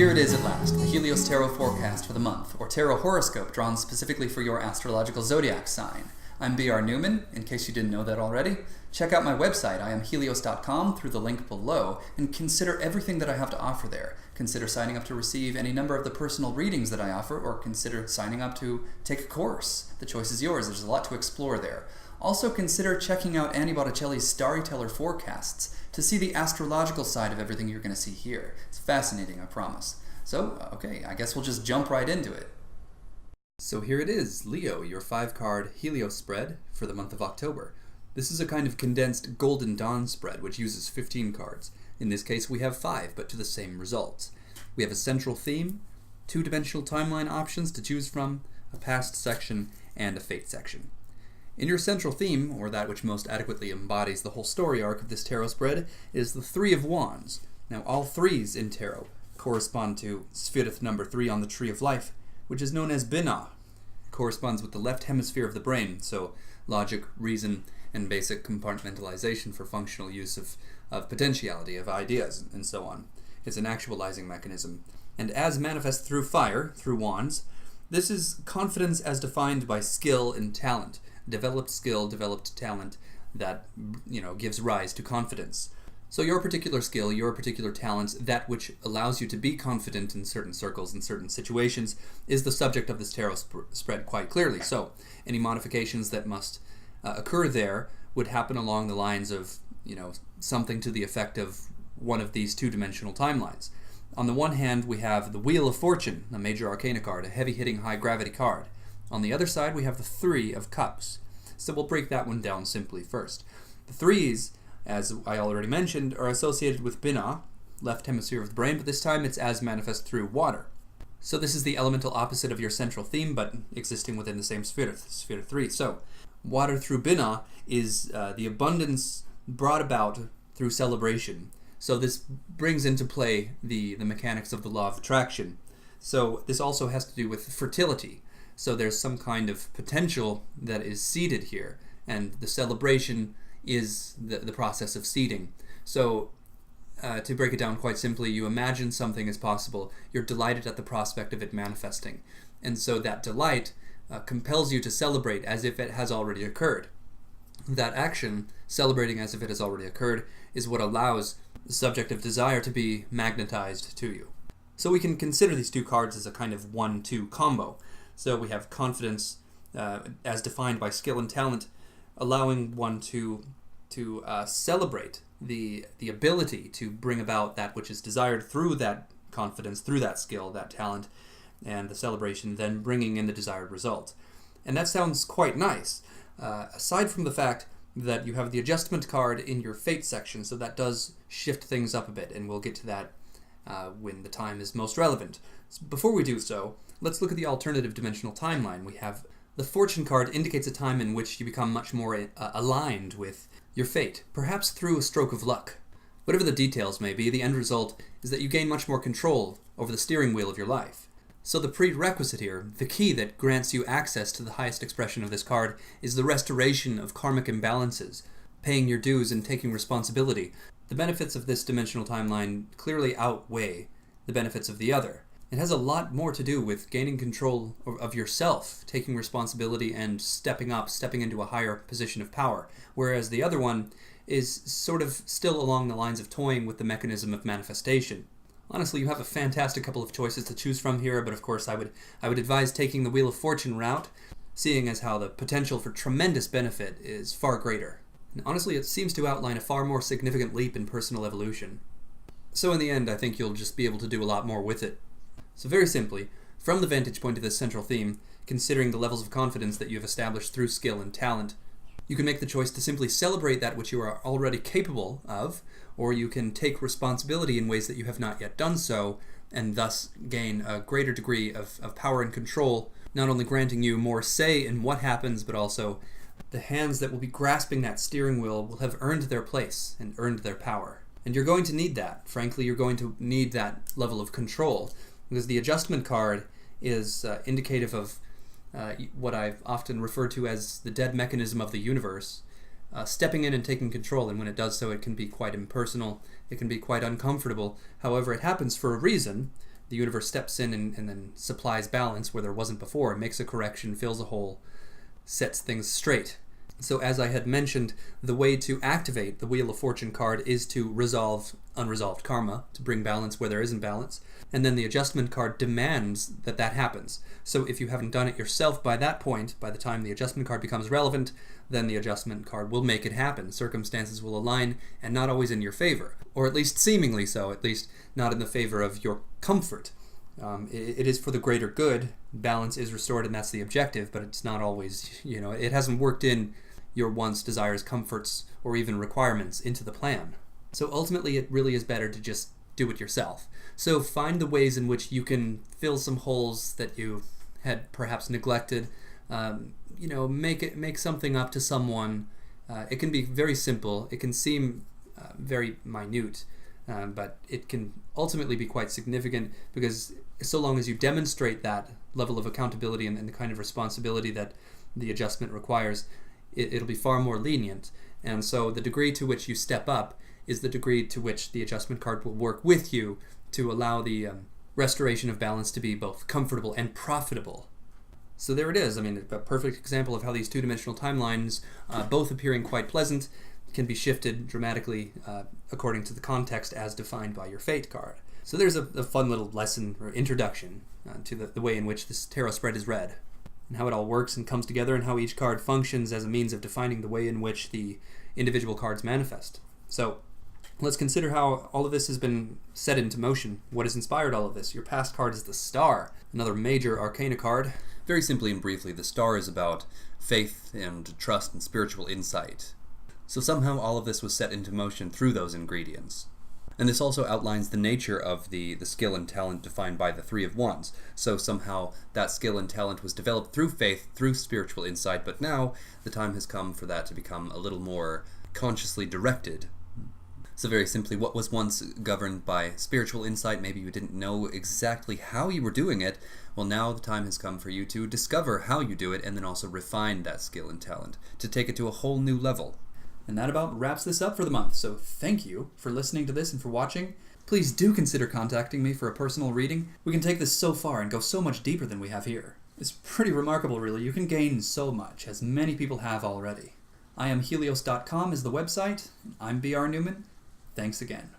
Here it is at last, the Helios Tarot forecast for the month, or Tarot Horoscope drawn specifically for your astrological zodiac sign. I'm B.R. Newman, in case you didn't know that already. Check out my website, iamhelios.com, through the link below, and consider everything that I have to offer there. Consider signing up to receive any number of the personal readings that I offer, or consider signing up to take a course. The choice is yours. There's a lot to explore there. Also consider checking out Annie Botticelli's Storyteller forecasts to see the astrological side of everything you're going to see here. It's fascinating, I promise. So, okay, I guess we'll just jump right into it. So here it is, Leo, your 5-card Helios spread for the month of October. This is a kind of condensed Golden Dawn spread, which uses 15 cards. In this case, we have 5, but to the same results. We have a central theme, 2-dimensional timeline options to choose from, a past section, and a fate section. In your central theme, or that which most adequately embodies the whole story arc of this tarot spread, is the 3 of Wands. Now, all 3s in tarot correspond to Sphirith number 3 on the Tree of Life, which is known as Binah. It corresponds with the left hemisphere of the brain, so logic, reason, and basic compartmentalization for functional use of potentiality, of ideas, and so on. It's an actualizing mechanism. And as manifest through fire, through Wands, this is confidence as defined by skill and talent. Developed skill, developed talent that, gives rise to confidence. So your particular skill, your particular talents, that which allows you to be confident in certain circles, in certain situations, is the subject of this tarot spread quite clearly. So any modifications that must occur there would happen along the lines of, something to the effect of one of these 2-dimensional timelines. On the one hand, we have the Wheel of Fortune, a major arcana card, a heavy-hitting, high-gravity card. On the other side, we have the 3 of Cups. So we'll break that one down simply first. The 3s, as I already mentioned, are associated with Binah, left hemisphere of the brain, but this time it's as manifest through water. So this is the elemental opposite of your central theme, but existing within the same sphere 3. So water through Binah is the abundance brought about through celebration. So this brings into play the mechanics of the law of attraction. So this also has to do with fertility. So there's some kind of potential that is seeded here, and the celebration is the process of seeding. So to break it down quite simply, you imagine something is possible, you're delighted at the prospect of it manifesting, and so that delight compels you to celebrate as if it has already occurred. That action, celebrating as if it has already occurred, is what allows the subject of desire to be magnetized to you. So we can consider these 2 cards as a kind of 1-2 combo. So we have confidence as defined by skill and talent, allowing one to celebrate the ability to bring about that which is desired through that confidence, through that skill, that talent, and the celebration, then bringing in the desired result. And that sounds quite nice, aside from the fact that you have the adjustment card in your fate section, so that does shift things up a bit, and we'll get to that when the time is most relevant. Before we do so, let's look at the alternative dimensional timeline. We have the fortune card indicates a time in which you become much more aligned with your fate, perhaps through a stroke of luck. Whatever the details may be, the end result is that you gain much more control over the steering wheel of your life. So the prerequisite here, the key that grants you access to the highest expression of this card, is the restoration of karmic imbalances, paying your dues and taking responsibility. The benefits of this dimensional timeline clearly outweigh the benefits of the other. It has a lot more to do with gaining control of yourself, taking responsibility and stepping into a higher position of power, whereas the other one is sort of still along the lines of toying with the mechanism of manifestation. Honestly, you have a fantastic couple of choices to choose from here, but of course I would advise taking the Wheel of Fortune route, seeing as how the potential for tremendous benefit is far greater. And honestly, it seems to outline a far more significant leap in personal evolution. So in the end, I think you'll just be able to do a lot more with it. So very simply, from the vantage point of this central theme, considering the levels of confidence that you have established through skill and talent, you can make the choice to simply celebrate that which you are already capable of, or you can take responsibility in ways that you have not yet done so, and thus gain a greater degree of power and control, not only granting you more say in what happens, but also the hands that will be grasping that steering wheel will have earned their place and earned their power. And you're going to need that. Frankly, you're going to need that level of control, because the adjustment card is indicative of what I've often referred to as the dead mechanism of the universe, stepping in and taking control, and when it does so, it can be quite impersonal, it can be quite uncomfortable. However, it happens for a reason. the universe steps in and then supplies balance where there wasn't before. It makes a correction, fills a hole, sets things straight. So as I had mentioned, the way to activate the Wheel of Fortune card is to resolve unresolved karma, to bring balance where there isn't balance. And then the adjustment card demands that that happens. So if you haven't done it yourself by that point, by the time the adjustment card becomes relevant, then the adjustment card will make it happen. Circumstances will align, and not always in your favor. Or at least seemingly so, at least not in the favor of your comfort. It is for the greater good. Balance is restored, and that's the objective, but it's not always, it hasn't worked in your wants, desires, comforts, or even requirements into the plan. So ultimately, it really is better to just do it yourself. So find the ways in which you can fill some holes that you had perhaps neglected. Make something up to someone. It can be very simple. It can seem very minute, but it can ultimately be quite significant, because so long as you demonstrate that level of accountability and the kind of responsibility that the adjustment requires, it'll be far more lenient. And so the degree to which you step up is the degree to which the adjustment card will work with you to allow the restoration of balance to be both comfortable and profitable. So there it is. A perfect example of how these two-dimensional timelines, both appearing quite pleasant, can be shifted dramatically according to the context as defined by your fate card. So there's a fun little lesson or introduction to the way in which this tarot spread is read, and how it all works and comes together, and how each card functions as a means of defining the way in which the individual cards manifest. So let's consider how all of this has been set into motion. What has inspired all of this? Your past card is the Star, another major arcana card. Very simply and briefly, the Star is about faith and trust and spiritual insight. So somehow all of this was set into motion through those ingredients. And this also outlines the nature of the skill and talent defined by the Three of Wands. So somehow that skill and talent was developed through faith, through spiritual insight, but now the time has come for that to become a little more consciously directed. So very simply, what was once governed by spiritual insight, maybe you didn't know exactly how you were doing it, well, now the time has come for you to discover how you do it and then also refine that skill and talent to take it to a whole new level. And that about wraps this up for the month. So thank you for listening to this and for watching. Please do consider contacting me for a personal reading. We can take this so far and go so much deeper than we have here. It's pretty remarkable, really. You can gain so much, as many people have already. IamHelios.com is the website. I'm B.R. Newman. Thanks again.